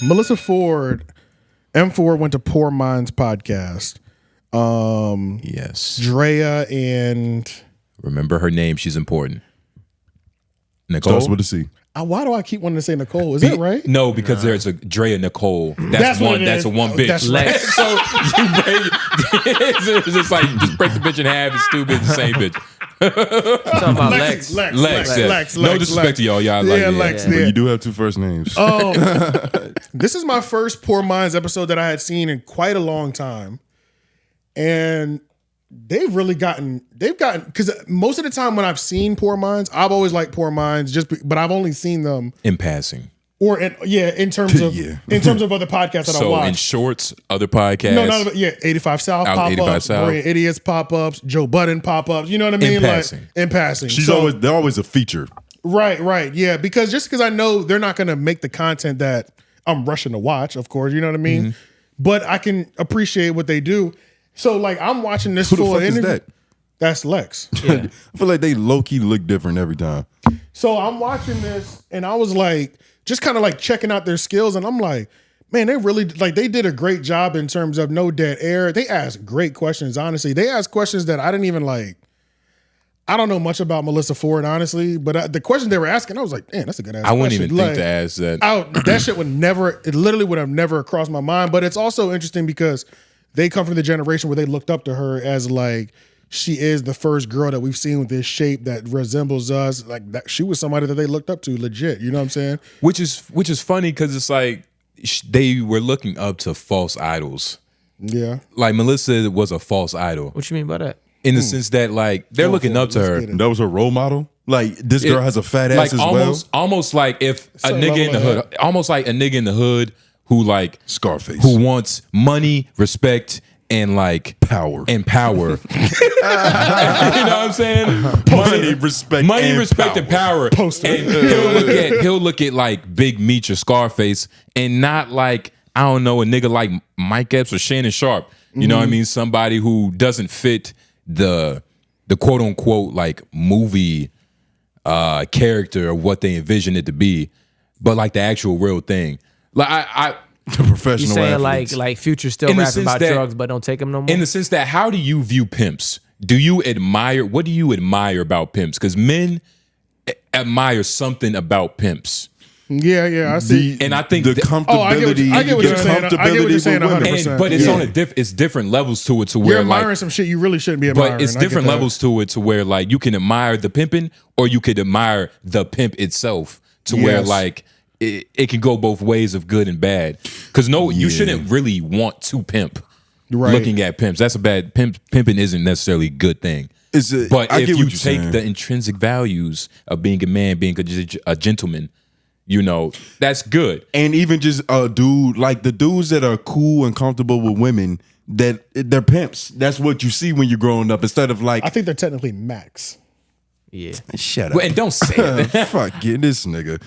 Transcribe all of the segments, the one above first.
Melyssa Ford, M4 went to Poor Minds podcast. Yes. Drea and remember her name. She's important. Nicole. Starts with a C. Why do I keep wanting to say Nicole? Is that right? No, because there's a Drea Nicole. That's one. That's a one bitch. That's right. So you break, it's just like just break the bitch in half. It's stupid. It's the same bitch. Talking about Lex. Lex. No disrespect to y'all. Y'all Yeah, like Lex. But Yeah. you do have two first names. This is my first Poor Minds episode that I had seen in quite a long time. And they've gotten, because most of the time when I've seen Poor Minds, I've always liked Poor Minds, but I've only seen them in passing. Or in terms of other podcasts that I watch. So in shorts, other podcasts. No, none of it. 85 South pop-ups, Brilliant Idiots pop-ups, Joe Budden pop-ups. You know what I mean? In passing. They're always a feature. Right. Yeah, because I know they're not going to make the content that I'm rushing to watch, of course. You know what I mean? Mm-hmm. But I can appreciate what they do. So like I'm watching this full interview. Is that? That's Lex. Yeah. I feel like they low-key look different every time. So I'm watching this and I was like, just kind of like checking out their skills. And I'm like, man, they really, like they did a great job in terms of no dead air. They asked great questions, honestly. They asked questions that I didn't even like. I don't know much about Melyssa Ford, honestly, but the question they were asking, I was like, man, that's a good ass question. I wouldn't even think to ask that. That shit it literally would have never crossed my mind. But it's also interesting because they come from the generation where they looked up to her as like, she is the first girl that we've seen with this shape that resembles us. Like that, she was somebody that they looked up to, legit. You know what I'm saying? Which is funny because it's like they were looking up to false idols. Yeah, like Melyssa was a false idol. What you mean by that? In the sense that like they're looking up to her. That was her role model. Like this girl has a fat ass like as almost like if a nigga in the hood, almost like a nigga in the hood who like Scarface, who wants money, respect, and like power. You know what I'm saying? Money, respect, and power. And he'll look at like Big Meech or Scarface, and not like, I don't know, a nigga like Mike Epps or Shannon Sharp. You know what I mean? Somebody who doesn't fit the quote unquote like movie character of what they envision it to be, but like the actual real thing. Like I the professional. You saying athletes. like Future still rapping about drugs but don't take them no more? In the sense that, how do you view pimps? What do you admire about pimps? Because men admire something about pimps. Yeah, I see. And I think the comfortability. I get what you're saying. I get what you're saying 100%. But it's it's different levels to it to where you're admiring like, some shit you really shouldn't be admiring. But it's different levels to it to where like you can admire the pimping or you could admire the pimp itself to where like it can go both ways of good and bad. Because you shouldn't really want to pimp. Right. Looking at pimps, that's a bad pimping isn't necessarily a good thing. But if you take the intrinsic values of being a man, being a gentleman, you know, that's good. And even just a dude, like the dudes that are cool and comfortable with women, that they're pimps. That's what you see when you're growing up. Instead of like, I think they're technically max. Yeah. Shut up. And don't say that. Fuck it, this nigga.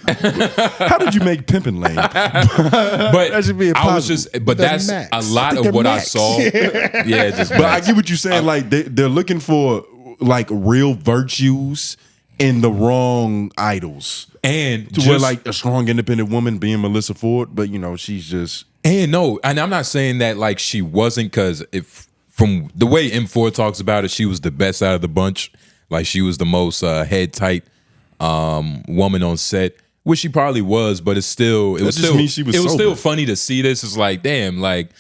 How did you make pimping lame? But that should be a positive. But that's max. A lot of what max. I saw. Yeah, just but I get what you're saying. Like they're looking for like real virtues in the wrong idols. And to where like a strong, independent woman being Melyssa Ford, but you know, she's just. And I'm not saying that like she wasn't, because if from the way M4 talks about it, she was the best out of the bunch. Like she was the most head tight woman on set, which she probably was, but it was still funny to see this. It's like, damn, like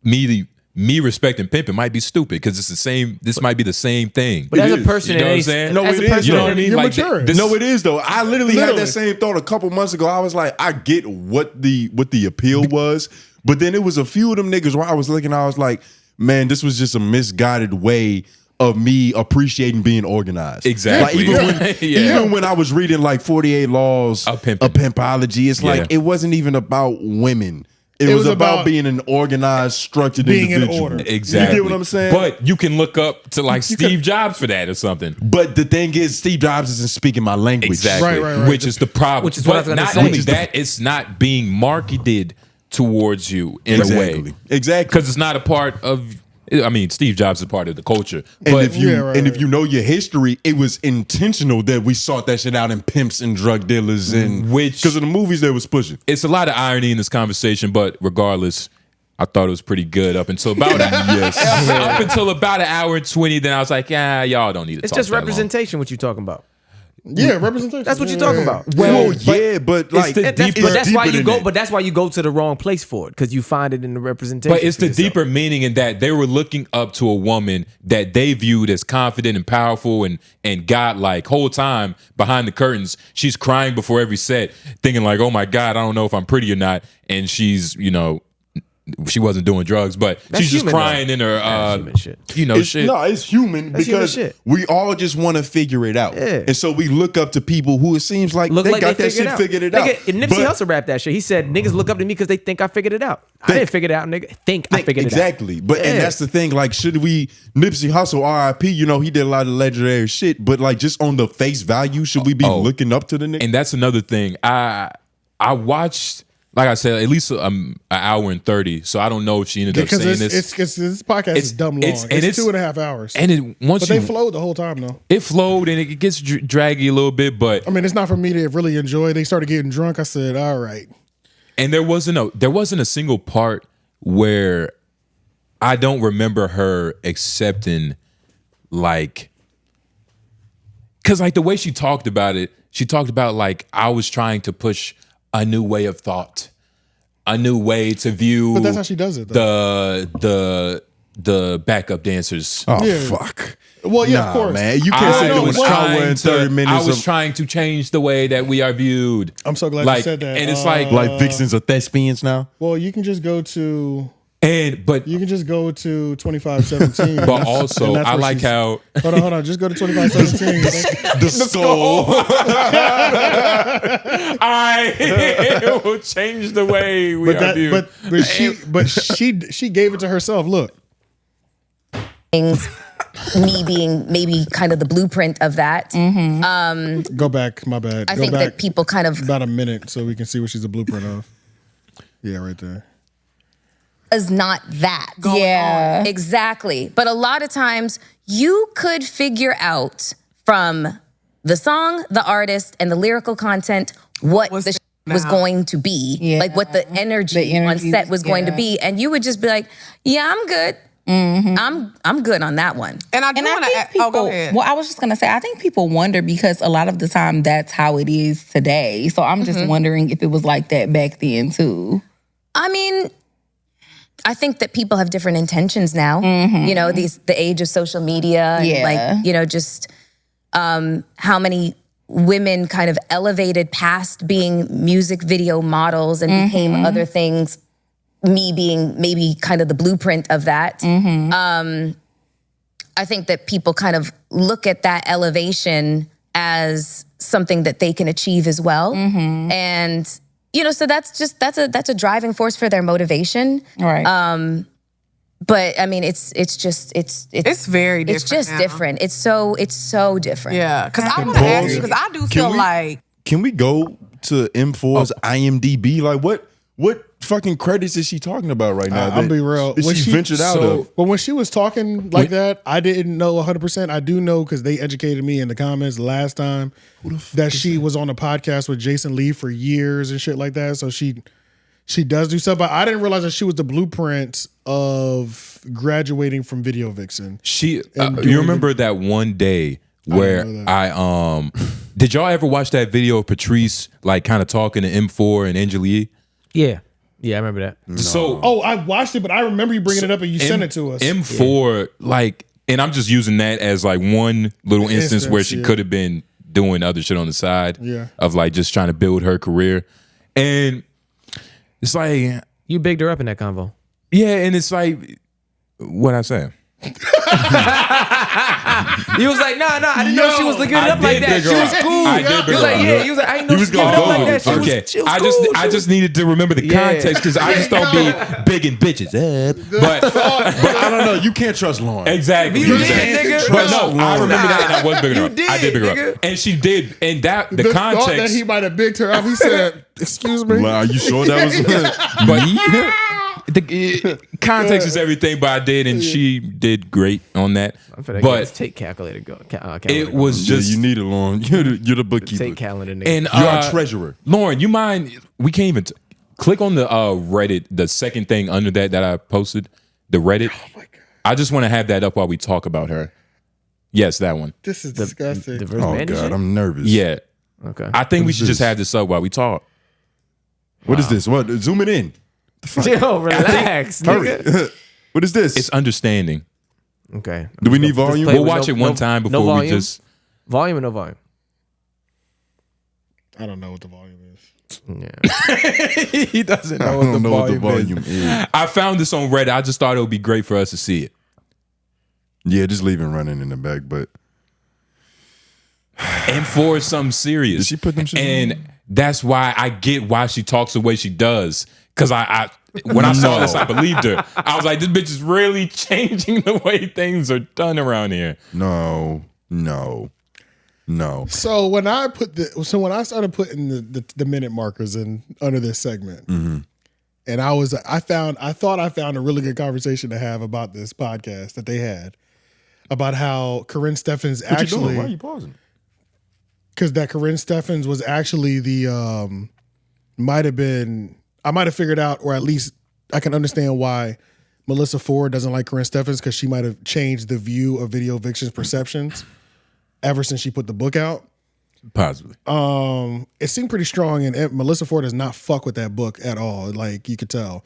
me respecting pimping might be stupid because it's the same. This might be the same thing. But as a person, you know what I'm saying? No, it is. You know what I mean? You're like mature. No, it is though. I literally had that same thought a couple months ago. I was like, I get what the appeal was, but then it was a few of them niggas where I was looking. I was like, man, this was just a misguided way of me appreciating being organized. Exactly. Like even when I was reading like 48 Laws of Pimpology, it's like it wasn't even about women. It was about being an organized, structured individual. In order. Exactly. You get what I'm saying? But you can look up to like Steve Jobs for that or something. But the thing is, Steve Jobs isn't speaking my language. Exactly. Right. Which is the problem. Which is what I was going to say. Not only that, it's not being marketed towards you in a way. Exactly. Because it's not a part of I mean, Steve Jobs is part of the culture. And But if you know your history, it was intentional that we sought that shit out in pimps and drug dealers and because of the movies they was pushing. it's a lot of irony in this conversation, but regardless, I thought it was pretty good up until about up until about 1:20. Then I was like, yeah, y'all don't need to. It's talk just that long. representation. What you talking about? Yeah, representation. That's what you're talking about. Well, yeah, but like the deeper- But that's why you than go. that. But that's why you go to the wrong place for it because you find it in the representation. But it's for the yourself. deeper meaning in that they were looking up to a woman that they viewed as confident and powerful and godlike. Whole time behind the curtains, she's crying before every set, thinking like, "Oh my God, I don't know if I'm pretty or not." And she's, she wasn't doing drugs, but That's she's just human, crying though. in her, That's human shit. shit. No, it's human That's human because shit. we all just want to figure it out. Yeah. And so we look up to people who it seems like Look they like got they that shit figured it out. And Nipsey Hussle rapped that shit. He said, "Niggas look up to me because they think I figured it out. I didn't figure it out, nigga. I figured it out." Exactly. But and Yeah. that's the thing. Like, should we Nipsey Hussle, R.I.P. He did a lot of legendary shit. But like, just on the face value, should we be looking up to the nigga? And that's another thing. I watched, like I said, at least an hour and 30. So I don't know if she ended up saying this. Because this podcast is dumb long. It's 2.5 hours. And but they flowed the whole time though. It flowed and it gets draggy a little bit, but I mean, it's not for me to really enjoy. They started getting drunk. I said, all right. And there wasn't a single part where I don't remember her accepting, like, because like the way she talked about it, she talked about like I was trying to push a new way of thought, a new way to view. But that's how she does it, though. The backup dancers. Oh Yeah. fuck. Well, yeah, Nah, of course. man. You can't say doing an hour and 30 minutes. I was trying to change the way that we are viewed. I'm so glad you said that. And it's like Vixens are thespians now. Well, you can just go to 2517. 2517. But also, I like how Hold on. Just go to 2517. The skull. I will change the way we are viewed. But she gave it to herself. Look. Me being maybe kind of the blueprint of that. Go back. My bad. I think that people kind of about a minute so we can see what she's a blueprint of. Yeah, right there. is not that. Yeah. Exactly. But a lot of times you could figure out from the song, the artist, and the lyrical content what the was going to be. Like what the energy on set was going to be. And you would just be like, yeah, I'm good. I'm good on that one. And I think people, go ahead. Well, I was just gonna say, I think people wonder because a lot of the time that's how it is today. So I'm just wondering if it was like that back then too. I mean, I think that people have different intentions now. The age of social media, and just how many women kind of elevated past being music video models and became other things. Me being maybe kind of the blueprint of that. I think that people kind of look at that elevation as something that they can achieve as well. And, so that's a driving force for their motivation. Right. But I mean, it's very different. It's just now. different. It's so different. Yeah, because I want to ask you, because I do feel like. Can we go to M4's IMDb? Like, what fucking credits is she talking about right now? I'll be real. That she ventured out of. But when she was talking like that, I didn't know 100%. I do know because they educated me in the comments last time that she was on a podcast with Jason Lee for years and shit like that. So she does do stuff, but I didn't realize that she was the blueprint of graduating from Video Vixen. you remember that one day where I did y'all ever watch that video of Patrice like kind of talking to M4 and Angelique? Yeah, I remember that. So I watched it, but I remember you bringing it up and you sent it to us. M4 and I'm just using that as like one little instance where she could have been doing other shit on the side of like just trying to build her career. And it's like You bigged her up in that convo. Yeah, and it's like what I say. He was like, nah, I didn't know she was looking it up like that. She was cool. I did He was like, yeah. He was like, I didn't know she was giving it up like that. She was cool. I just needed to remember the context because I just don't be bigging bitches up. But I don't know. You can't trust Lauren. Exactly. You did, nigga. But no, I remember that and I was bigging her up. I did big her up. And she did. And that the thought that context. he might have bigged her up. He said, excuse me. Are you sure that was? Context is everything, but I did, and she did great on that. But take calculator go. It was just you need it, Lauren. You're the bookkeeper. Take calendar, nigga. And you're our treasurer. Lauren, you mind? We can't even click on the Reddit. The second thing under that I posted, the Reddit. Oh my God. I just want to have that up while we talk about her. Yes, that one. This is disgusting. Oh God, I'm nervous. Yeah. Okay. I think we should just have this up while we talk. What is this? What? Zoom it in. Yo, relax, nigga. What is this? It's understanding. Okay. Do we need volume? We'll watch it one time before we just volume or no volume. I don't know what the volume is. Yeah. He doesn't know, what the volume is. I found this on Reddit. I just thought it would be great for us to see it. Yeah, just leave it running in the back, but and for something serious. Did she put them shit and in? That's why I get why she talks the way she does. Because when I saw this, I believed her. I was like, this bitch is really changing the way things are done around here. No. So when I started putting the minute markers in under this segment, and I thought I found a really good conversation to have about this podcast that they had about how Corinne Steffens actually. Why are you pausing? Because that Corinne Steffens was actually the might have been. I might have figured out, or at least I can understand why Melyssa Ford doesn't like Corinne Steffens, because she might have changed the view of Video Vixen's perceptions ever since she put the book out. Possibly. It seemed pretty strong, and Melyssa Ford does not fuck with that book at all. Like, you could tell.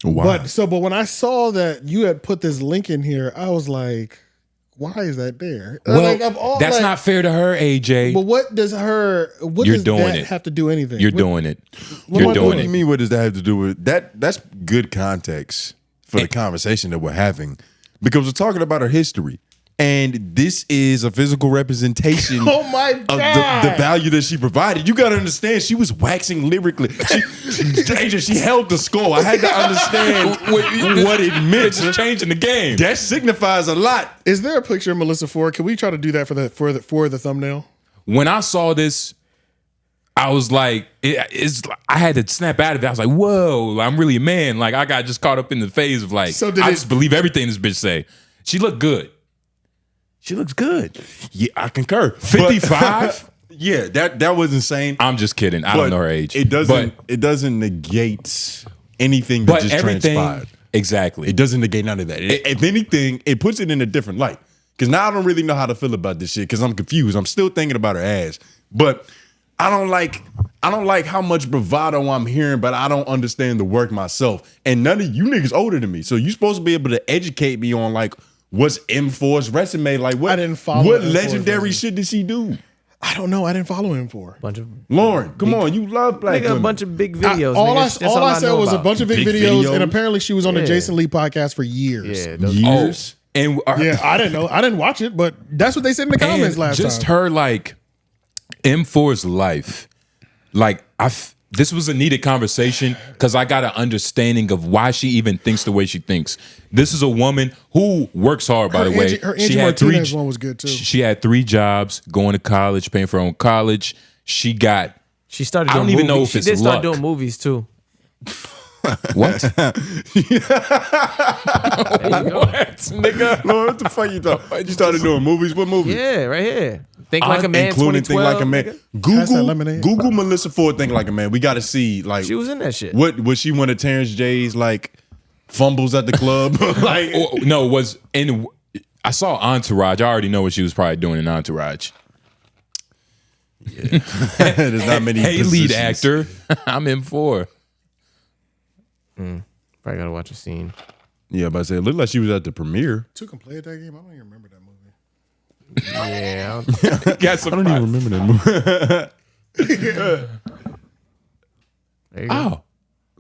Wow. But when I saw that you had put this link in here, I was like, why is that there? Well, that's not fair to her, AJ. But what does that have to do anything? You're doing it. What do you mean? What does that have to do with that? That's good context for the conversation that we're having, because we're talking about her history, and this is a physical representation oh my God. of the value that she provided. You got to understand, she was waxing lyrically. She held the score. I had to understand what it meant. It's changing the game. That signifies a lot. Is there a picture of Melyssa Ford? Can we try to do that for the thumbnail? When I saw this, I was like, I had to snap out of it. I was like, whoa, I'm really a man. Like, I got just caught up in the phase of like, I just believe everything this bitch say. She looked good. She looks good. Yeah, I concur. 55? Yeah, that was insane. I'm just kidding. I don't know her age. It doesn't negate anything that just transpired. Exactly. It doesn't negate none of that. If anything, it puts it in a different light. Because now I don't really know how to feel about this shit, because I'm confused. I'm still thinking about her ass. But I don't like how much bravado I'm hearing, but I don't understand the work myself. And none of you niggas older than me. So you're supposed to be able to educate me on like what's M4's resume. Like what, I didn't follow what M4's legendary resume. shit did she do? I don't know. I didn't follow him for. Lauren, come on. You love black women. A bunch of big videos. All I said was a bunch of big videos, and apparently she was on the Yeah. Jason Lee podcast for years. Yeah, Years? And Yeah, I didn't know. I didn't watch it, but that's what they said in the comments last just time. her like M4's life. Like this was a needed conversation because I got an understanding of why she even thinks the way she thinks. This is a woman who works hard, by the way. Her Angie Martinez one was good too. She had 3 jobs, going to college, paying for her own college. She started. I don't even know if she it's did start luck. doing movies too. What? What, nigga? Lauren, what the fuck you thought? You started doing movies? What movies? Yeah, right here. Think Like a Man, Including 2012. Think Like a Man. nigga. Google Melyssa Ford Think Like a Man. We got to see like She was in that shit. What was she one of Terrence J's like fumbles at the club? Like I saw Entourage. I already know what she was probably doing in Entourage. Yeah. There's not many. Hey, positions. lead actor. I'm in for. Probably gotta watch a scene. Yeah, but I said it looked like she was at the premiere. Two can play at that game. I don't even remember that movie. Yeah, I don't even remember that movie. there you go. All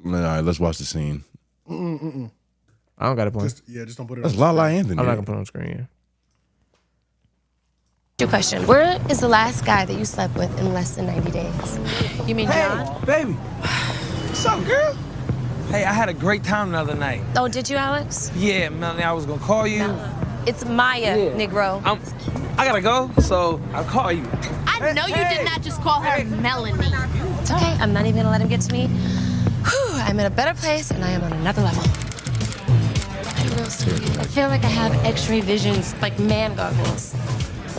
right, let's watch the scene. I don't got a point. Just don't put it. That's on La La Anthony. I'm not gonna put it on screen. Yeah. Your question. Where is the last guy that you slept with in less than 90 days? You mean John? Baby. What's up, girl? Hey, I had a great time the other night. Oh, did you, Alex? Yeah, Melanie, I was gonna call you. It's Maya, Negro. I gotta go, so I'll call you. I know you did not just call her Melanie. It's okay. I'm not even gonna let him get to me. Whew, I I'm in a better place and I am on another level. I'm real serious. I feel like I have x-ray visions, like man goggles.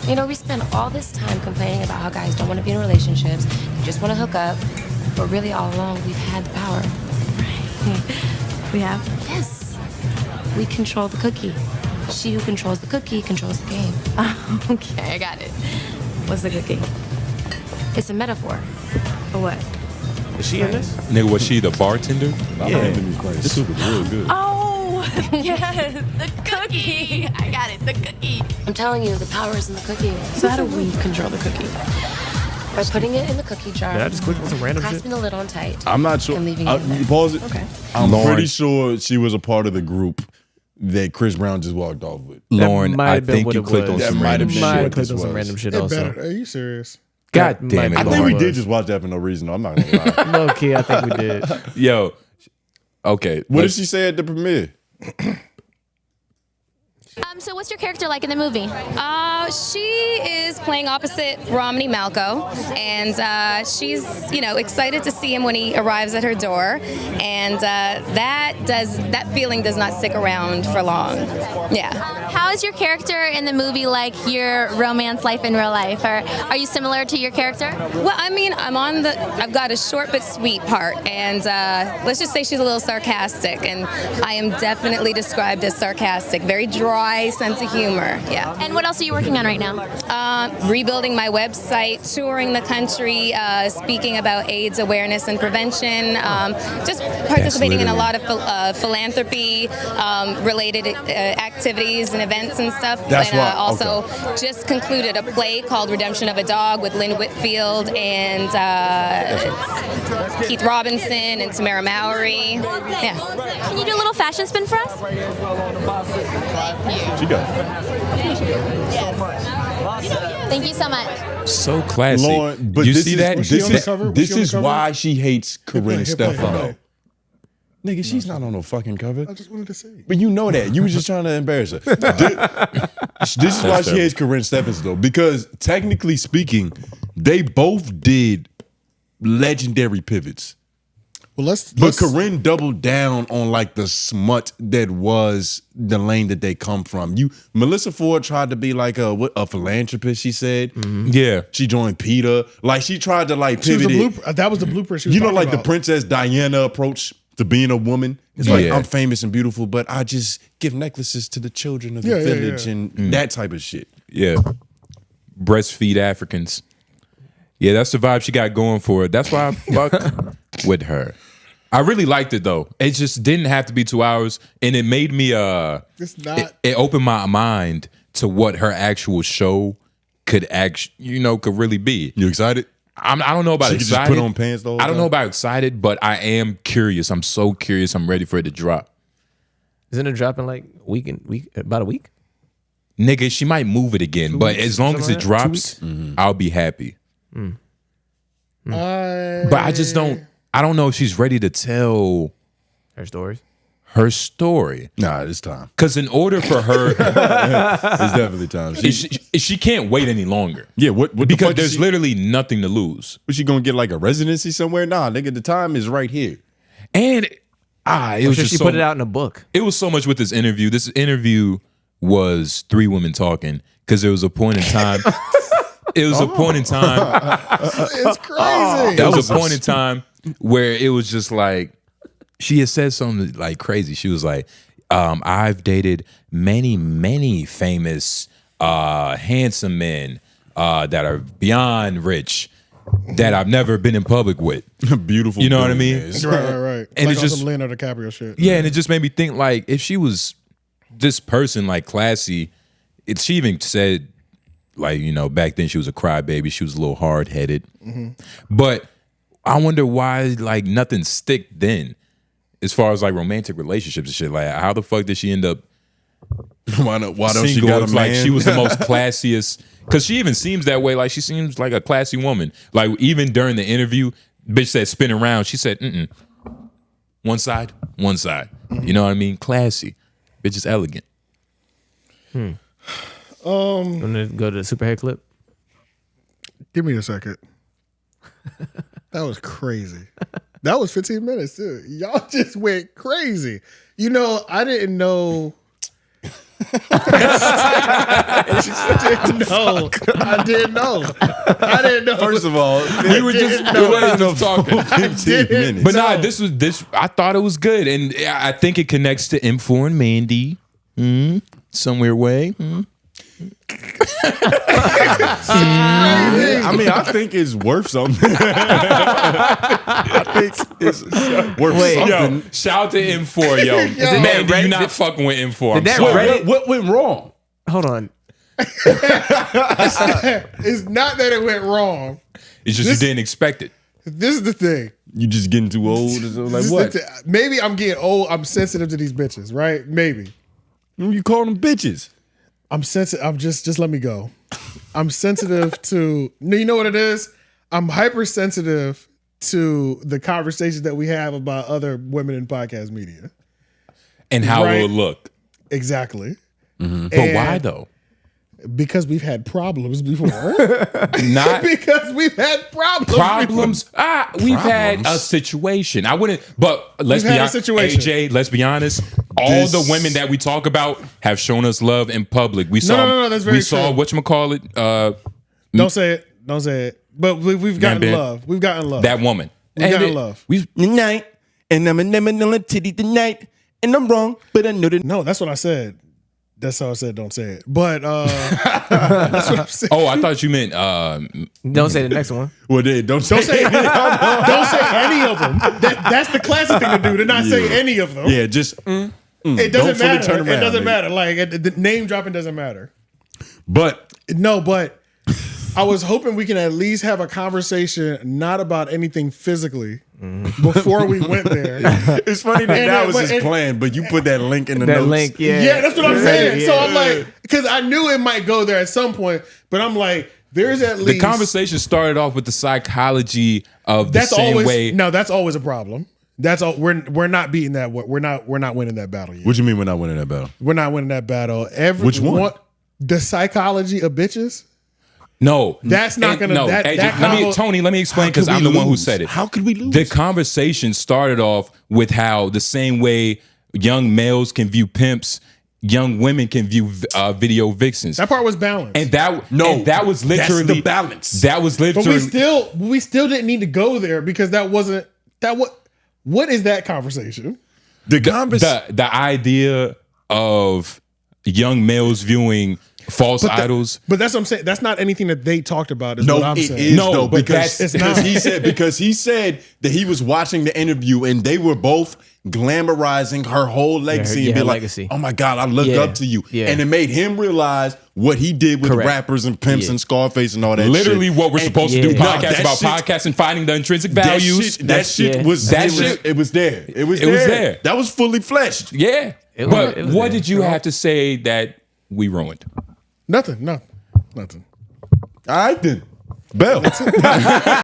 You know, we spend all this time complaining about how guys don't want to be in relationships, they just want to hook up, but really all along we've had the power. We have? Yes. We control the cookie. She who controls the cookie controls the game. Oh, okay, I got it. What's the cookie? It's a metaphor. For what? Is she in this? Nigga, was she the bartender? This soup is real good. Oh, yes, the cookie. I got it, the cookie. I'm telling you, the power is in the cookie. So how do we control the cookie? By putting it in the cookie jar. Did I just click on some random shit? Clasping the lid on tight. I'm not sure. And leaving it in there. Pause it. Okay. I'm Lauren. pretty sure she was a part of the group that Chris Brown just walked off with. Lauren, might I have been think what you it clicked on was. That some might random have been Might what have clicked this on some was. random shit It also. better. Are you serious? God That damn might it, I be think we Lauren. did just watch that for no reason. I'm not gonna lie. Low key, I think we did. Yo, okay. What did she say at the premiere? So what's your character like in the movie? She is playing opposite Romney Malco, and she's, excited to see him when he arrives at her door, and that feeling does not stick around for long. Yeah. How is your character in the movie like your romance life in real life? Or are you similar to your character? Well, I mean, I've got a short but sweet part, and let's just say she's a little sarcastic, and I am definitely described as sarcastic, very dry sense of humor. Yeah. And what else are you working on right now? Rebuilding my website, touring the country, speaking about AIDS awareness and prevention, just participating in a lot of philanthropy related activities and events and stuff. That's and why- also just concluded a play called Redemption of a Dog with Lynn Whitfield and Keith Robinson and Tamara Mowry. Yeah. Can you do a little fashion spin for us? She got it. Thank you so much. So classy. Lauren, but you this see is, that? Was she on the This, cover? Was this she on the is cover? why she hates Corinne Hit play. Stefano. Nigga, she's not on no fucking cover. I just wanted to see. But you know that. You was just trying to embarrass her. This is why she hates Corinne Steffens, though. Because technically speaking, they both did legendary pivots. Well, let's. But Corinne doubled down on like the smut that was the lane that they come from. Melyssa Ford tried to be like a philanthropist, she said. Yeah. She joined PETA. Like she tried to like She was pivot the it. blueprint. That was the blueprint. She was You know, talking like the about. Princess Diana approach to being a woman. It's like, Yeah. I'm famous and beautiful, but I just give necklaces to the children of the Yeah, yeah, village yeah. and that type of shit. Yeah. Breastfeed Africans. Yeah, that's the vibe she got going for her. That's why I fuck with her. I really liked it though. It just didn't have to be 2 hours, and it made me It's not. it opened my mind to what her actual show could could really be. You excited? I don't know about She could just excited. put on pants the whole I don't time? know about excited, but I am curious. I'm so curious. I'm ready for it to drop. Isn't it dropping like about a week? Nigga, she might move it again, but as long as it drops, I'll be happy. But I just don't. I don't know if she's ready to tell Her stories. her story. Nah, it's time. Because in order for her, It's definitely time. she can't wait any longer. Yeah, what the Because fuck there's is she, literally nothing to lose. was she gonna get like a residency somewhere? Nah, nigga, the time is right here. And it was Sure, just she so, put it out in a book. It was so much with this interview. This interview was three women talking because there was a point in time. It was a point in time. It's crazy. That was a point in time where it was just like she had said something like crazy. She was like, "I've dated many famous, handsome men that are beyond rich that I've never been in public with." Beautiful. You know what I mean? billionaires. Right. And Like it's on just some Leonardo DiCaprio shit. yeah, and it just made me think like if she was this person like classy, she even said like back then she was a crybaby, she was a little hard headed, but I wonder why like nothing stick then, as far as like romantic relationships and shit. Like how the fuck did she end up? Why don't she single? got a It's like man? she was the most classiest because she even seems that way. Like she seems like a classy woman. Like even during the interview, bitch said spin around. She said, one side. You know what I mean? Classy. Bitch is elegant. I'm gonna go to the Superhead clip. Give me a second. That was crazy. That was 15 minutes too. Y'all just went crazy. You know, I didn't know. I didn't know. First of all, we were just talking. 15 minutes. But nah, this. I thought it was good, and I think it connects to M4 and Mandy, some weird way. I mean, I think it's worth something. I think it's worth something. Yo, shout out to M4, yo. Man, you not fucking with M4. I'm sorry. What went wrong? Hold on. It's not that it went wrong. It's just you didn't expect it. This is the thing. You just getting too old? Like what? Maybe I'm getting old. I'm sensitive to these bitches, right? Maybe. You call them bitches? I'm sensitive. I'm just let me go. I'm sensitive to. You know what it is? I'm hypersensitive to the conversations that we have about other women in podcast media and how it will look. Exactly. Mm-hmm. But why though? Because we've had problems before. Not because we've had problems. We've had a situation. I wouldn't, but let's be honest. AJ, let's be honest. All the women that we talk about have shown us love in public. We saw. No, that's very true. We saw whatchamacallit. Don't say it. Don't say it. But we've gotten love. We've gotten love. That woman. We've gotten love. We've night, and I'm a never titty tonight, and I'm wrong, but I know that. No, that's what I said. That's how I said don't say it. But that's what I'm saying. Oh, I thought you meant don't say the next one. Well, then don't say don't say any of them. That's the classic thing to do, to not say any of them. Yeah, just it doesn't matter. Turn around, it doesn't matter. Like the name dropping doesn't matter. But I was hoping we can at least have a conversation not about anything physically before we went there. It's funny that was his plan, but you put that link in the notes. Link, yeah, that's what I'm saying. So I'm like, because I knew it might go there at some point, but I'm like, there's at least the conversation started off with the psychology of the same way. No, that's always a problem. That's all. We're not beating that. We're not winning that battle yet. What do you mean we're not winning that battle? We're not winning that battle. Which one? The psychology of bitches. No, that's not gonna. No, Tony, let me explain because I'm the one who said it. How could we lose? The conversation started off with how the same way young males can view pimps, young women can view video vixens. That part was balanced, and that was literally that's the balance. That was literally. But we still didn't need to go there because that wasn't that. What is that conversation? The idea of young males viewing false idols. But that's what I'm saying. That's not anything that they talked about. What I'm saying. Is, no, because he said that he was watching the interview and they were both glamorizing her whole legacy and be like, "Oh my God, I look up to you," and it made him realize what he did with rappers and pimps and Scarface and all that. Literally, shit. what we're supposed to do podcasts about podcasts and finding the intrinsic values. That shit was there. It was there. That was fully fleshed. Yeah. But what did you have to say that we ruined? Nothing. No. Nothing. All right then. Bell.